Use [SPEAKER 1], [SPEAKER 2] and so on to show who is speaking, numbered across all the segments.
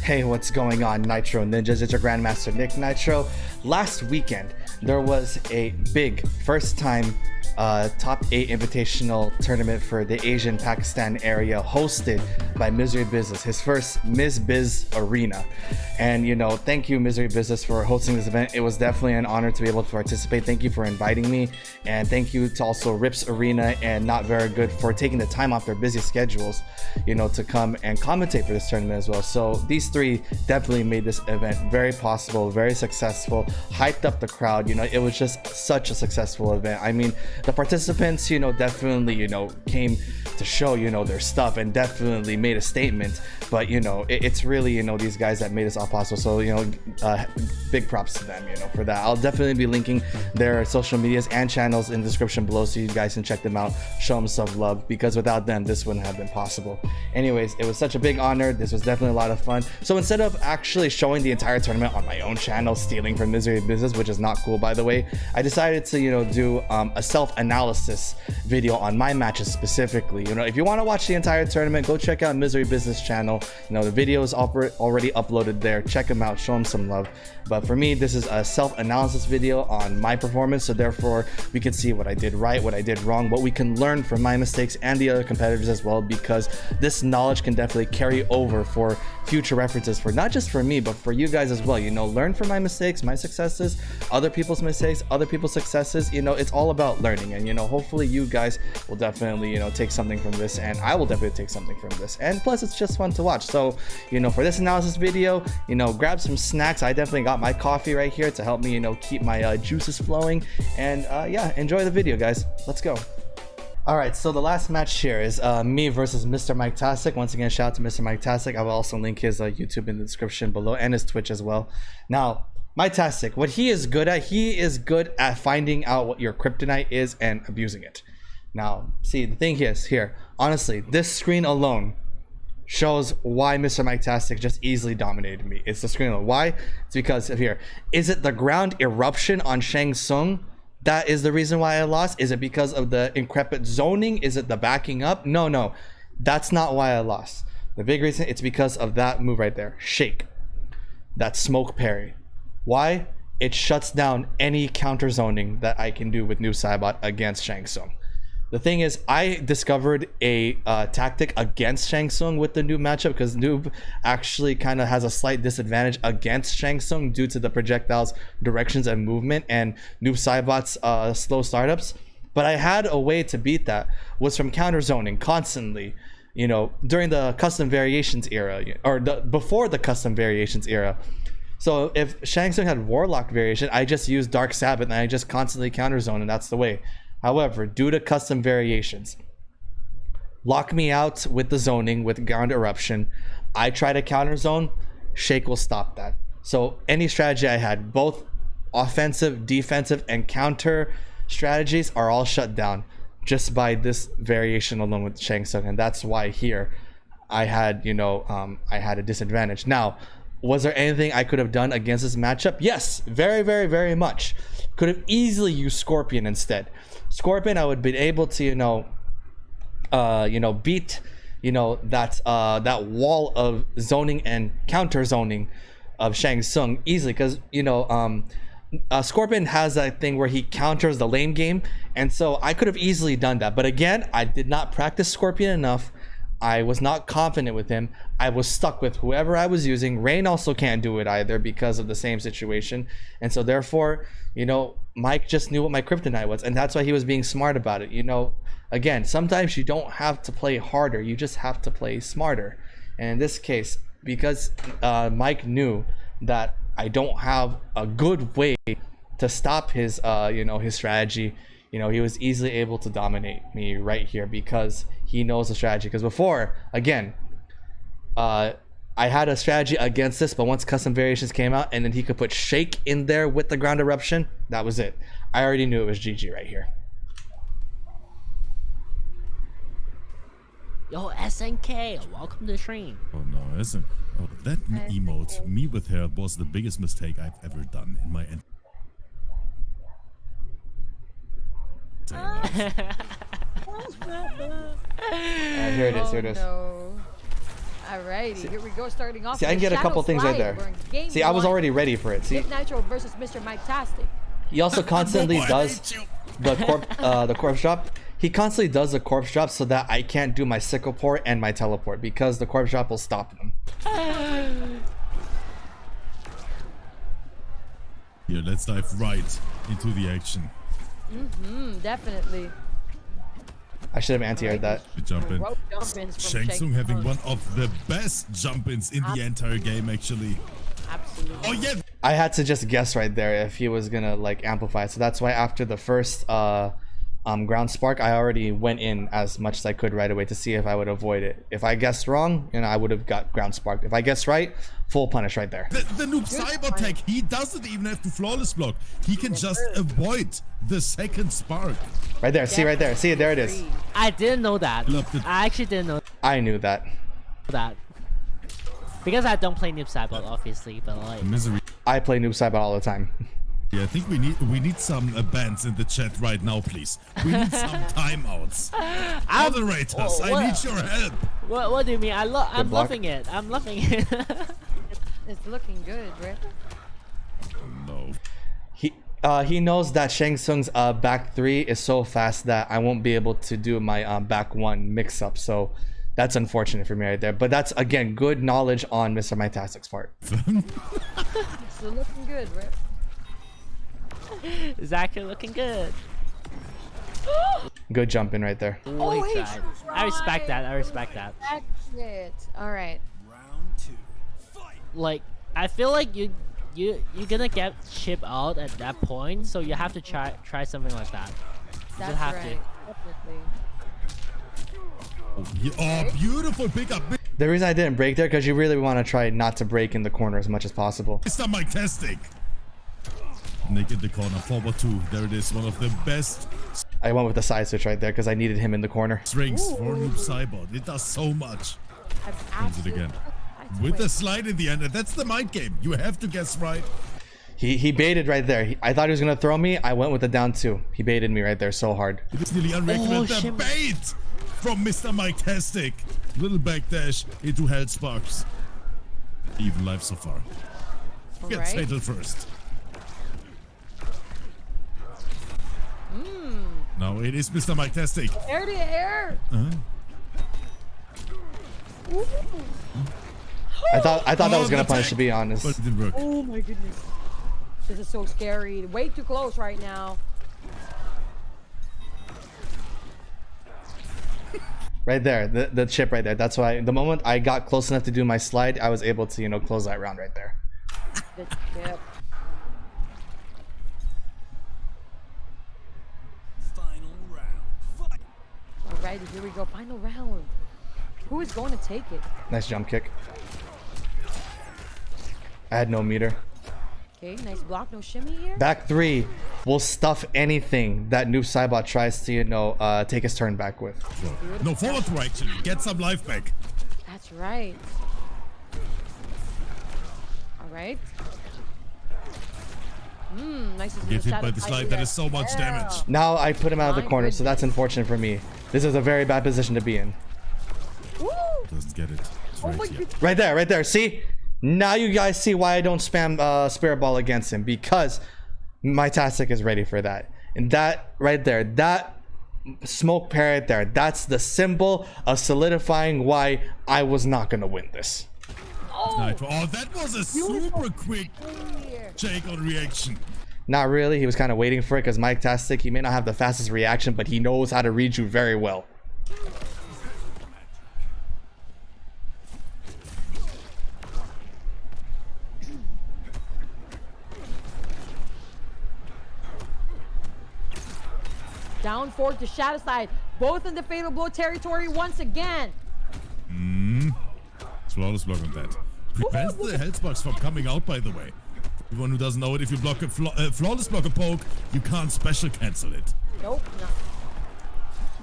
[SPEAKER 1] Hey, what's going on, Nitro Ninjas? It's your Grandmaster Nikknitro. Last weekend, there was a big first-time top 8 invitational tournament for the Asian Pakistan area, hosted by Mizbiz'S, his first Mizbiz'S arena. And you know, thank you Mizbiz'S for hosting this event. It was definitely an honor to be able to participate. Thank you for inviting me, and thank you to also Rips Arena and Not Very Good for taking the time off their busy schedules, you know, to come and commentate for this tournament as well. So these three definitely made this event very possible, very successful, hyped up the crowd. You know, it was just such a successful event. I mean, the participants, you know, definitely, you know, came to show, you know, their stuff and definitely made a statement. But you know, it's really, you know, these guys that made this all possible. So you know, big props to them, you know, for that. I'll definitely be linking their social medias and channels in the description below, so you guys can check them out, show them some love, because without them this wouldn't have been possible. Anyways, it was such a big honor. This was definitely a lot of fun. So instead of actually showing the entire tournament on my own channel, stealing from Mizbiz'S, which is not cool by the way, I decided to, you know, do a self-analysis video on my matches specifically. You know, if you want to watch the entire tournament, go check out Mizbiz'S channel. You know, the video is already uploaded there. Check them out, show them some love. But for me, this is a self-analysis video on my performance, so therefore we can see what I did right, what I did wrong, what we can learn from my mistakes and the other competitors as well, because this knowledge can definitely carry over for future references, for not just for me but for you guys as well. You know, learn from my mistakes, my successes, other people's mistakes, other people's successes. You know, it's all about learning, and you know, hopefully you guys will definitely, you know, take something from this, and I will definitely take something from this, and plus it's just fun to watch. So you know, for this analysis video, you know, grab some snacks. I definitely got my coffee right here to help me, you know, keep my juices flowing, and yeah, enjoy the video guys. Let's go. All right, so the last match here is me versus Mr. Miketastic. Once again, shout out to Mr. Miketastic. I will also link his YouTube in the description below, and his Twitch as well. Now, Miketastic, what he is good at finding out what your kryptonite is and abusing it. Now, see, the thing is here, honestly, this screen alone shows why Mr. Miketastic just easily dominated me. It's the screen alone. Why? It's because of here. Is it the ground eruption on Shang Tsung that is the reason why I lost? Is it because of the increpid zoning? Is it the backing up? No, that's not why I lost. The big reason, it's because of that move right there, shake, that smoke parry. Why? It shuts down any counter zoning that I can do with Noob Saibot against Shang Tsung. The thing is, I discovered a tactic against Shang Tsung with the Noob matchup, because Noob actually kind of has a slight disadvantage against Shang Tsung due to the projectiles, directions, and movement, and Noob Saibot's slow startups. But I had a way to beat that, was from counter zoning constantly, you know, during the custom variations era, or before the custom variations era. So if Shang Tsung had Warlock variation, I just used Dark Sabbath and I just constantly counter zone, and that's the way. However, due to custom variations, lock me out with the zoning, with ground eruption. I try to counter zone, shake will stop that. So any strategy I had, both offensive, defensive, and counter strategies, are all shut down just by this variation alone with Shang Tsung, and that's why here I had, you know, I had a disadvantage. Now, was there anything I could have done against this matchup? Yes, very, very, very much. Could have easily used Scorpion instead. Scorpion, I would be able to, you know, beat, you know, that wall of zoning and counter zoning of Shang Tsung easily, because you know, Scorpion has that thing where he counters the lane game, and so I could have easily done that. But again, I did not practice Scorpion enough. I was not confident with him. I was stuck with whoever I was using. Rain also can't do it either because of the same situation. And so therefore, you know, Mike just knew what my kryptonite was, and that's why he was being smart about it. You know, again, sometimes you don't have to play harder, you just have to play smarter. And in this case, because Mike knew that I don't have a good way to stop his you know, his strategy, you know, he was easily able to dominate me right here because he knows the strategy. Because before, again, I had a strategy against this, but once custom variations came out and then he could put shake in there with the ground eruption, that was it. I already knew it was GG right here.
[SPEAKER 2] Yo, SNK, welcome to the stream.
[SPEAKER 3] Oh no, isn't. Oh, that emote, me with her, was the biggest mistake I've ever done in my
[SPEAKER 1] Here it is, here it is.
[SPEAKER 4] No. Alrighty, here we go. Starting off.
[SPEAKER 1] See, I can
[SPEAKER 4] with
[SPEAKER 1] get a couple
[SPEAKER 4] Shadow
[SPEAKER 1] things right
[SPEAKER 4] Slide.
[SPEAKER 1] there.
[SPEAKER 4] We're in game
[SPEAKER 1] See, I was
[SPEAKER 4] one.
[SPEAKER 1] already ready for it. See,
[SPEAKER 4] Nikknitro versus Mr. Miketastic.
[SPEAKER 1] he also constantly does the corpse drop. He constantly does the corpse drop so that I can't do my sickle port and my teleport because the corpse drop will stop him.
[SPEAKER 3] Here, let's dive right into the action.
[SPEAKER 4] Definitely.
[SPEAKER 1] I should have anti-aired that.
[SPEAKER 3] We jump in.
[SPEAKER 4] Rope jump-ins from
[SPEAKER 3] Shang Tsung having
[SPEAKER 4] Tsung.
[SPEAKER 3] one of the best jump-ins in the entire game, actually.
[SPEAKER 4] Absolutely.
[SPEAKER 3] Oh yeah!
[SPEAKER 1] I had to just guess right there if he was gonna like amplify. So that's why after the first ground spark, I already went in as much as I could right away to see if I would avoid it. If I guessed wrong, I would have got ground sparked. If I guessed right, full punish right there.
[SPEAKER 3] The noob cyber tech, he doesn't even have to flawless block. He can just avoid the second spark.
[SPEAKER 1] Right there. See right there. See, there it is.
[SPEAKER 2] I didn't know that.
[SPEAKER 3] Loved it.
[SPEAKER 2] I actually didn't know
[SPEAKER 1] I knew that.
[SPEAKER 2] that. Because I don't play Noob Saibot, obviously, but like...
[SPEAKER 3] Misery.
[SPEAKER 1] I play Noob Saibot all the time.
[SPEAKER 3] Yeah, I think we need some bans in the chat right now, please. We need some timeouts. Moderators, I need your help.
[SPEAKER 2] What do you mean? I'm
[SPEAKER 1] block.
[SPEAKER 2] loving it. I'm loving it.
[SPEAKER 4] It's looking good, right?
[SPEAKER 3] No.
[SPEAKER 1] He knows that Shang Tsung's back 3 is so fast that I won't be able to do my back 1 mix up. So that's unfortunate for me right there. But that's again good knowledge on Mr. Miketastic's part.
[SPEAKER 4] It's looking good, right?
[SPEAKER 2] It's actually looking good.
[SPEAKER 1] Good jump in right there.
[SPEAKER 2] Holy
[SPEAKER 4] he
[SPEAKER 2] crap. I respect that. I respect that.
[SPEAKER 4] That's it. All right.
[SPEAKER 2] Like, I feel like you're gonna get chip out at that point, so you have to try something like that. You
[SPEAKER 4] That's
[SPEAKER 2] have
[SPEAKER 4] right. Definitely.
[SPEAKER 3] Oh, beautiful pickup.
[SPEAKER 1] The reason I didn't break there because you really want to try not to break in the corner as much as possible.
[SPEAKER 3] Mr. Miketastic. Nick in the corner, forward 2. There it is, one of the best
[SPEAKER 1] I went with the side switch right there because I needed him in the corner.
[SPEAKER 3] strings for Noob Cybot. It does so much. Brings it again.
[SPEAKER 4] That's
[SPEAKER 3] With
[SPEAKER 4] great.
[SPEAKER 3] a slide in the end, and that's the mind game. You have to guess right.
[SPEAKER 1] He baited right there. I thought he was gonna throw me. I went with the down 2. He baited me right there so hard.
[SPEAKER 3] It is nearly unrecognizable. The
[SPEAKER 2] shit.
[SPEAKER 3] bait from Mr. Miketastic. Little backdash into Hell Sparks. Even life so far.
[SPEAKER 4] All
[SPEAKER 3] Get
[SPEAKER 4] right.
[SPEAKER 3] fatal first. Now it is Mr. Miketastic.
[SPEAKER 4] Air to air.
[SPEAKER 1] I thought that
[SPEAKER 3] Oh,
[SPEAKER 1] was gonna
[SPEAKER 3] the
[SPEAKER 1] punish,
[SPEAKER 3] tag.
[SPEAKER 1] to be honest.
[SPEAKER 3] But it didn't work.
[SPEAKER 4] Oh my goodness. This is so scary. Way too close right now.
[SPEAKER 1] Right there, the chip right there. That's why the moment I got close enough to do my slide, I was able to close that round right there.
[SPEAKER 4] The chip. Alrighty, here we go. Final round. Who is going to take it?
[SPEAKER 1] Nice jump kick. I had no meter.
[SPEAKER 4] Okay, nice block. No shimmy here.
[SPEAKER 1] Back 3 will stuff anything that Noob Saibot tries to take his turn back with.
[SPEAKER 3] No, forward 2 actually. Get some life back.
[SPEAKER 4] That's right. Alright. Nice.
[SPEAKER 3] Get hit by the slide. That is so much damage.
[SPEAKER 1] Now I put him out of the
[SPEAKER 4] My
[SPEAKER 1] corner, so that's
[SPEAKER 4] goodness.
[SPEAKER 1] unfortunate for me. This is a very bad position to be in.
[SPEAKER 4] Woo!
[SPEAKER 3] Doesn't get it. It's
[SPEAKER 4] Oh
[SPEAKER 3] right
[SPEAKER 4] my
[SPEAKER 3] here.
[SPEAKER 4] goodness.
[SPEAKER 1] Right there, right there. See? Now you guys see why I don't spam Spirit Ball against him, because Miketastic is ready for that. And that right there, that smoke parrot there, that's the symbol of solidifying why I was not going to win this.
[SPEAKER 3] Nitro. Oh, that was a super quick take on reaction.
[SPEAKER 1] Not really. He was kind of waiting for it because Miketastic, he may not have the fastest reaction, but he knows how to read you very well.
[SPEAKER 4] Down forward to shadow side. Both in the fatal blow territory once again.
[SPEAKER 3] Flawless block on that. Prevents the health box from coming out, by the way. Everyone who doesn't know it, if you block a flawless block a poke, you can't special cancel it.
[SPEAKER 4] Nope. No.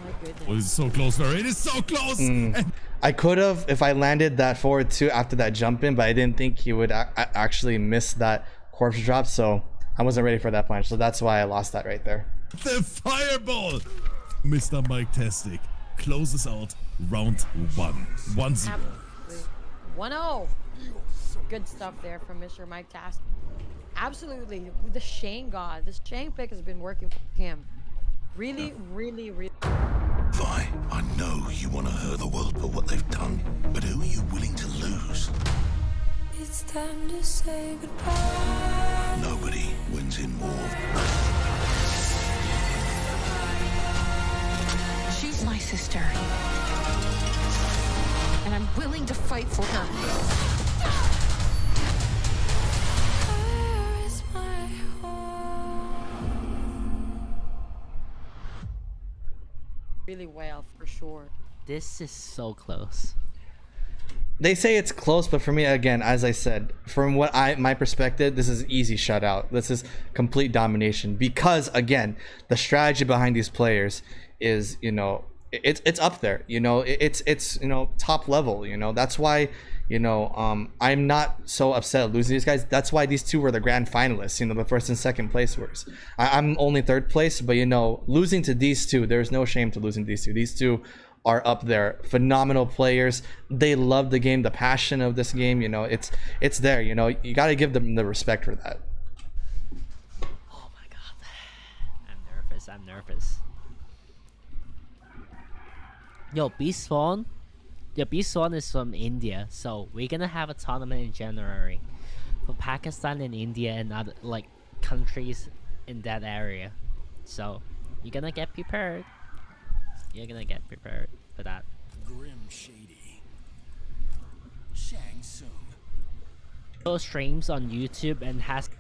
[SPEAKER 4] My goodness.
[SPEAKER 3] Oh, it's so close, Larry. It is so close! And
[SPEAKER 1] I could have if I landed that forward 2 after that jump in, but I didn't think he would actually miss that corpse drop, so I wasn't ready for that punch. So that's why I lost that right there.
[SPEAKER 3] the fireball! Mr. Miketastic closes out round 1. 1-0.
[SPEAKER 4] Absolutely. 1-0. Good stuff there from Mr. Miketastic. Absolutely. The Shane God. This Shane pick has been working for him. Really, really, really.
[SPEAKER 5] Vi, I know you want to hurt the world for what they've done, but who are you willing to lose?
[SPEAKER 6] It's time to say goodbye.
[SPEAKER 5] Nobody wins in war.
[SPEAKER 7] She's my sister. And I'm willing to fight for her.
[SPEAKER 6] Fire is my home.
[SPEAKER 4] Really well, for sure.
[SPEAKER 2] This is so close.
[SPEAKER 1] They say it's close, but for me, again, as I said, from what my perspective, this is easy shutout. This is complete domination because, again, the strategy behind these players is, you know, it's up there. You know, it's you know, top level. You know, that's why, you know, I'm not so upset at losing these guys. That's why these two were the grand finalists. You know, the first and second place were. I'm only third place, but you know, losing to these two, there's no shame to losing to these two. These two are up there. Phenomenal players. They love the game, the passion of this game. You know, it's there. You know, you got to give them the respect for that.
[SPEAKER 2] Oh my god. I'm nervous. Yo, Beast-Spawn. Yeah, Beast-Spawn is from India, so we're gonna have a tournament in January for Pakistan and India and other like countries in that area. So you're gonna get prepared. You're gonna get prepared for that.
[SPEAKER 5] Grim Shady. Shang Tsung.
[SPEAKER 2] Those streams on YouTube and has.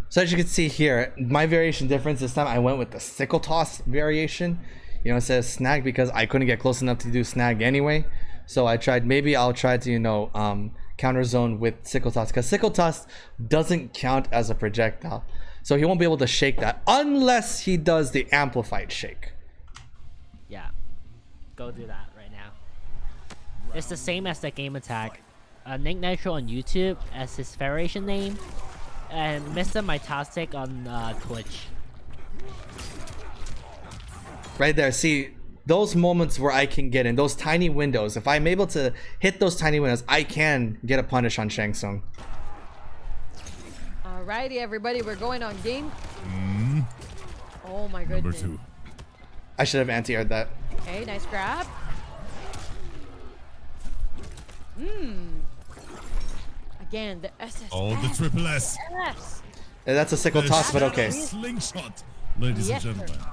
[SPEAKER 1] So as you can see here, my variation difference this time, I went with the sickle toss variation. You know, it says snag because I couldn't get close enough to do snag anyway. So I tried, maybe I'll try to, you know, counter zone with sickle toss, because sickle toss doesn't count as a projectile. So he won't be able to shake that unless he does the amplified shake.
[SPEAKER 2] Yeah, go do that right now. It's the same as the game attack. Nikknitro on YouTube as his variation name, and Mr. Miketastic on Twitch.
[SPEAKER 1] Right there, see, those moments where I can get in, those tiny windows, if I'm able to hit those tiny windows, I can get a punish on Shang Tsung.
[SPEAKER 4] Alrighty, everybody, we're going on game. Oh my
[SPEAKER 3] Number
[SPEAKER 4] goodness.
[SPEAKER 3] 2.
[SPEAKER 1] I should have anti-aired that.
[SPEAKER 4] Okay, nice grab. Again, the SS.
[SPEAKER 3] Oh, the triple S.
[SPEAKER 4] Yes.
[SPEAKER 1] That's a sickle toss, but okay.
[SPEAKER 3] Slingshot, ladies
[SPEAKER 4] Yes,
[SPEAKER 3] and
[SPEAKER 4] sir.
[SPEAKER 3] gentlemen.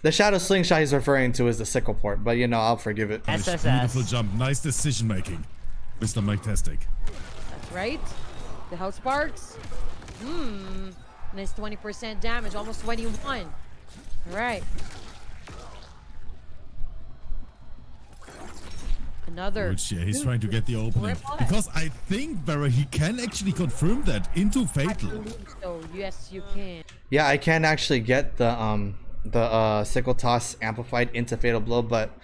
[SPEAKER 1] The shadow slingshot he's referring to is the sickle port, but you know, I'll forgive it.
[SPEAKER 2] SSS.
[SPEAKER 3] Beautiful jump, nice decision making, Mr. Miketastic.
[SPEAKER 4] That's right. The House Sparks. Nice 20% damage, almost 21. All right. Another.
[SPEAKER 3] Which, yeah, he's trying to get the opening.
[SPEAKER 4] Triple S.
[SPEAKER 3] Because I think, Vera, he can actually confirm that into
[SPEAKER 4] I
[SPEAKER 3] Fatal.
[SPEAKER 4] believe so. Yes, you can.
[SPEAKER 1] Yeah, I can actually get the sickle toss amplified into fatal blow, but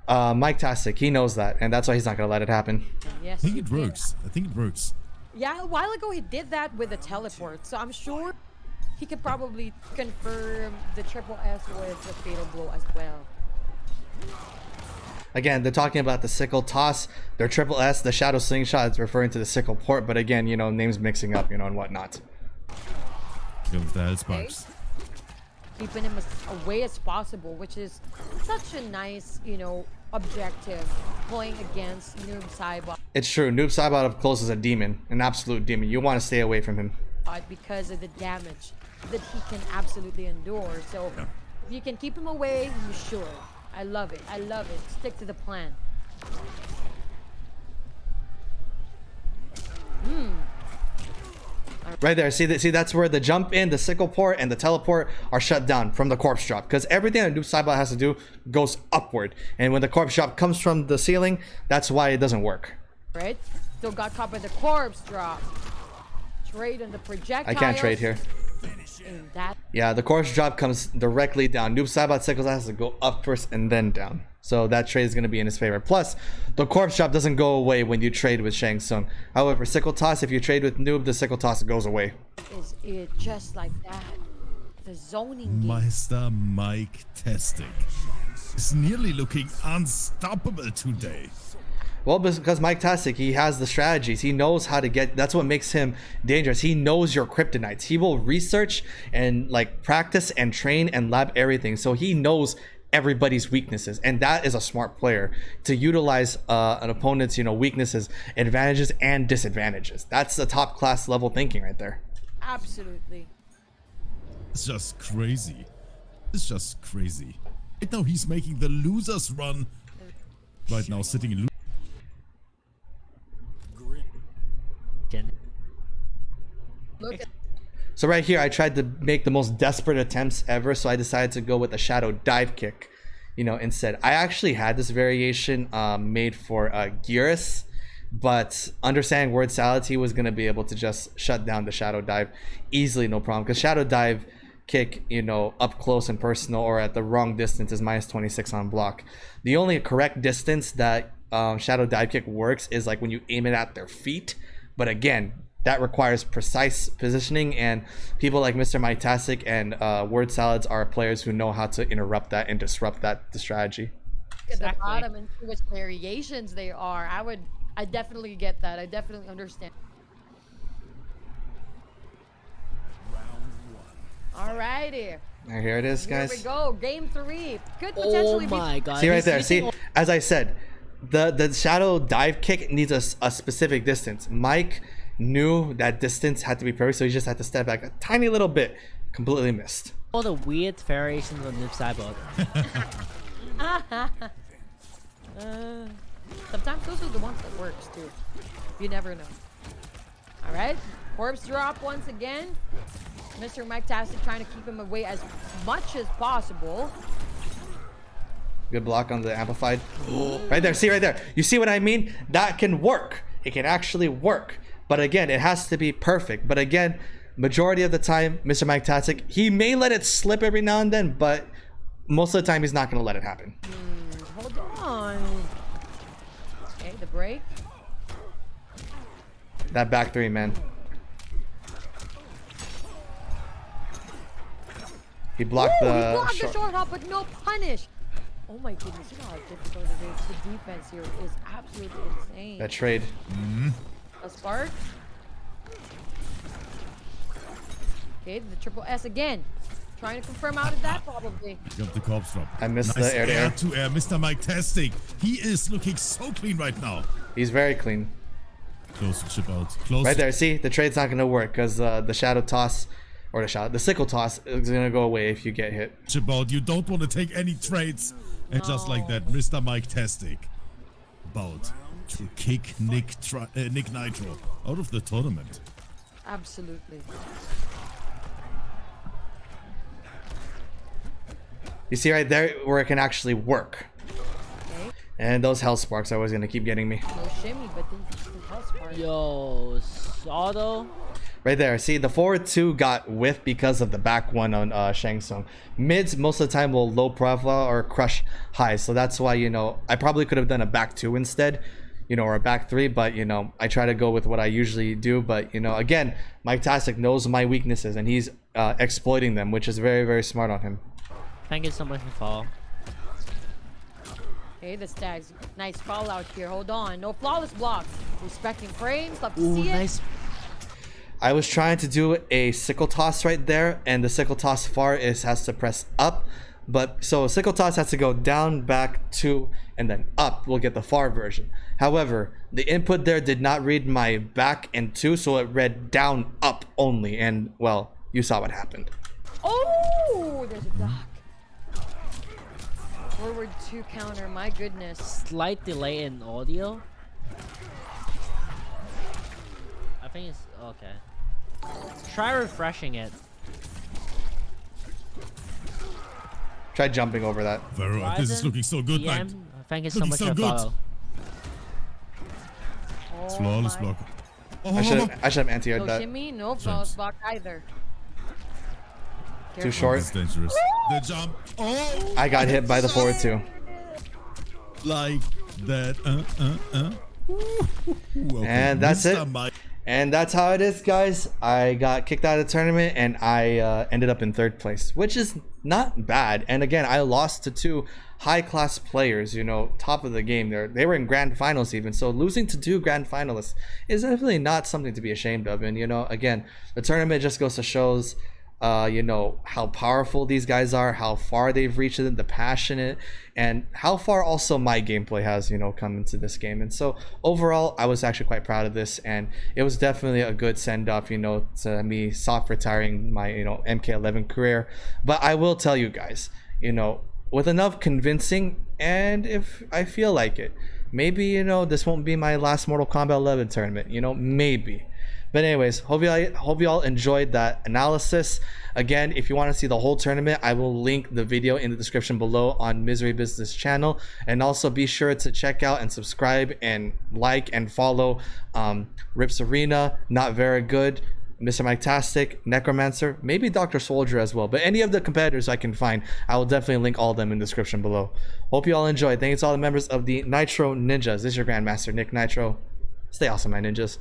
[SPEAKER 1] Miketastic, he knows that, and that's why he's not gonna let it happen.
[SPEAKER 4] Yes,
[SPEAKER 3] I think
[SPEAKER 4] you
[SPEAKER 3] it
[SPEAKER 4] can.
[SPEAKER 3] works. I think it works.
[SPEAKER 4] Yeah, a while ago he did that with the teleport, so I'm sure he could probably confirm the triple S with the fatal blow as well.
[SPEAKER 1] Again, they're talking about the sickle toss, their triple S, the shadow slingshot is referring to the sickle port, but again, you know, names mixing up, you know, and whatnot.
[SPEAKER 3] Go with the health sparks.
[SPEAKER 4] Keeping him as away as possible, which is such a nice, you know, objective playing against Noob Saibot
[SPEAKER 1] It's true, Noob Saibot up close is a demon, an absolute demon. You want to stay away from him.
[SPEAKER 4] because of the damage that he can absolutely endure. So if you can keep him away, you should. I love it. I love it. Stick to the plan.
[SPEAKER 1] Right there, see that's where the jump in, the sickle port, and the teleport are shut down from the corpse drop, because everything that Noob Saibot has to do goes upward, and when the corpse drop comes from the ceiling, that's why it doesn't work.
[SPEAKER 4] Right? Still got caught by the corpse drop. Trade on the projectile.
[SPEAKER 1] I can't trade here.
[SPEAKER 4] And that
[SPEAKER 1] Yeah, the corpse drop comes directly down. Noob Saibot sickles has to go up first and then down. So that trade is going to be in his favor. Plus, the corpse drop doesn't go away when you trade with Shang Tsung. However, sickle toss, if you trade with Noob, the sickle toss goes away.
[SPEAKER 4] is it just like that. The zoning game.
[SPEAKER 3] Meister Miketastic is nearly looking unstoppable today.
[SPEAKER 1] Well, because Miketastic, he has the strategies. He knows how to get. That's what makes him dangerous. He knows your kryptonites. He will research and like practice and train and lab everything. So he knows everybody's weaknesses, and that is a smart player to utilize an opponent's weaknesses, advantages, and disadvantages. That's the top class level thinking right there.
[SPEAKER 4] Absolutely.
[SPEAKER 3] It's just crazy. It's just crazy. Right now he's making the losers run. Right now sitting in.
[SPEAKER 4] Look at
[SPEAKER 1] So right here, I tried to make the most desperate attempts ever, so I decided to go with a shadow dive kick, instead. I actually had this variation made for Gearus, but understanding word salad, he was going to be able to just shut down the shadow dive easily, no problem. Because shadow dive kick, up close and personal or at the wrong distance is -26 on block. The only correct distance that shadow dive kick works is like when you aim it at their feet. But again, that requires precise positioning, and people like Mr. Miketastic and Word Salads are players who know how to interrupt that and disrupt the strategy.
[SPEAKER 4] at the bottom and see which variations they are. I definitely get that. I definitely understand. Alrighty.
[SPEAKER 1] Here it is, guys.
[SPEAKER 4] Here we go. Game 3 could potentially
[SPEAKER 2] Oh my god.
[SPEAKER 1] See right
[SPEAKER 2] he's
[SPEAKER 1] there. See,
[SPEAKER 2] hitting
[SPEAKER 1] as I said, the shadow dive kick needs a specific distance. Mike knew that distance had to be perfect, so he just had to step back a tiny little bit. Completely missed.
[SPEAKER 2] all the weird variations on Mizbiz'S.
[SPEAKER 4] Sometimes those are the ones that works too. You never know. All right, corpse drop once again. Mr. Miketastic trying to keep him away as much as possible.
[SPEAKER 1] Good block on the amplified. Right there. See right there. You see what I mean? That can work. It can actually work. But again, it has to be perfect. But again, majority of the time, Mr. Miketastic, he may let it slip every now and then, but most of the time he's not going to let it happen.
[SPEAKER 4] Hold on. Okay, the break.
[SPEAKER 1] That back three, man. He blocked
[SPEAKER 4] Ooh,
[SPEAKER 1] the
[SPEAKER 4] he blocked
[SPEAKER 1] short.
[SPEAKER 4] the short hop, but no punish. Oh my goodness, you know how difficult it is. The defense here is absolutely insane.
[SPEAKER 1] That trade.
[SPEAKER 4] A spark. Okay, the triple S again. Trying to confirm out of that probably.
[SPEAKER 3] Got the corpse drop.
[SPEAKER 1] I missed
[SPEAKER 3] Nice
[SPEAKER 1] the air to air.
[SPEAKER 3] to air. Mr. Miketastic. He is looking so clean right now.
[SPEAKER 1] He's very clean.
[SPEAKER 3] Close to chip out. Close.
[SPEAKER 1] Right there. See, the trade's not going to work because the shadow toss, or the sickle toss is going to go away if you get hit.
[SPEAKER 3] Chip out. You don't want to take any trades. And just like that, Mr. Miketastic about to kick Nikknitro out of the tournament.
[SPEAKER 4] Absolutely.
[SPEAKER 1] You see right there where it can actually work.
[SPEAKER 4] Okay.
[SPEAKER 1] And those hell sparks are always going to keep getting me.
[SPEAKER 4] No shimmy, but then the hell spark.
[SPEAKER 2] Yo, auto.
[SPEAKER 1] Right there. See, the forward two got whiffed because of the back one on Shang Tsung. Mids most of the time will low profile or crush highs. So that's why, I probably could have done a back two instead, or a back three. But, I try to go with what I usually do. But, again, Miketastic knows my weaknesses and he's exploiting them, which is very, very smart on him.
[SPEAKER 2] Thank you so much for follow.
[SPEAKER 4] Okay, the Stags. Nice fall out here. Hold on. No flawless blocks. Respecting frames. Love to
[SPEAKER 2] Ooh,
[SPEAKER 4] see it.
[SPEAKER 2] nice.
[SPEAKER 1] I was trying to do a sickle toss right there, and the sickle toss far has to press up. But so sickle toss has to go down, back, two, and then up. We'll get the far version. However, the input there did not read my back and two, so it read down, up only. And well, you saw what happened.
[SPEAKER 4] Oh, there's a block. Forward two counter. My goodness.
[SPEAKER 2] Slight delay in audio. I think it's okay. Try refreshing it.
[SPEAKER 1] Try jumping over that.
[SPEAKER 3] Very right. This is
[SPEAKER 2] Ryzen,
[SPEAKER 3] looking so good,
[SPEAKER 2] DM,
[SPEAKER 3] man.
[SPEAKER 2] thank you so
[SPEAKER 3] Looking
[SPEAKER 2] much
[SPEAKER 3] so
[SPEAKER 2] for
[SPEAKER 3] good.
[SPEAKER 2] follow.
[SPEAKER 4] Oh
[SPEAKER 3] Flawless
[SPEAKER 4] my-
[SPEAKER 3] block.
[SPEAKER 1] I should have anti-aired
[SPEAKER 4] No
[SPEAKER 1] that.
[SPEAKER 4] shimmy. No flawless block either.
[SPEAKER 1] Too
[SPEAKER 4] Careful.
[SPEAKER 1] short.
[SPEAKER 3] That's dangerous. The jump. Oh!
[SPEAKER 1] I got hit by the forward two.
[SPEAKER 3] Like that.
[SPEAKER 1] And that's
[SPEAKER 3] Mr.
[SPEAKER 1] it.
[SPEAKER 3] Mike.
[SPEAKER 1] And that's how it is, guys. I got kicked out of the tournament and I ended up in 3rd place, which is not bad. And again, I lost to 2 high-class players, you know, top of the game. They were in grand finals even. So losing to 2 grand finalists is definitely not something to be ashamed of. And, you know, again, the tournament just goes to shows, you know, how powerful these guys are, how far they've reached it, the passionate, and how far also my gameplay has, you know, come into this game. And so overall, I was actually quite proud of this, and it was definitely a good send-off, you know, to me soft retiring my, you know, MK11 career. But I will tell you guys, you know, with enough convincing, and if I feel like it, maybe, you know, this won't be my last Mortal Kombat 11 tournament, you know, maybe. But anyways, hope you all enjoyed that analysis. Again, if you want to see the whole tournament, I will link the video in the description below on Mizbiz'S channel. And also be sure to check out and subscribe and like and follow Rips Arena, Not Very Good, Mr. Miketastic, Necromancer, maybe Dr. Soldier as well. But any of the competitors I can find, I will definitely link all of them in the description below. Hope you all enjoyed. Thank you to all the members of the Nitro Ninjas. This is your Grandmaster, Nicknitro. Stay awesome, my ninjas.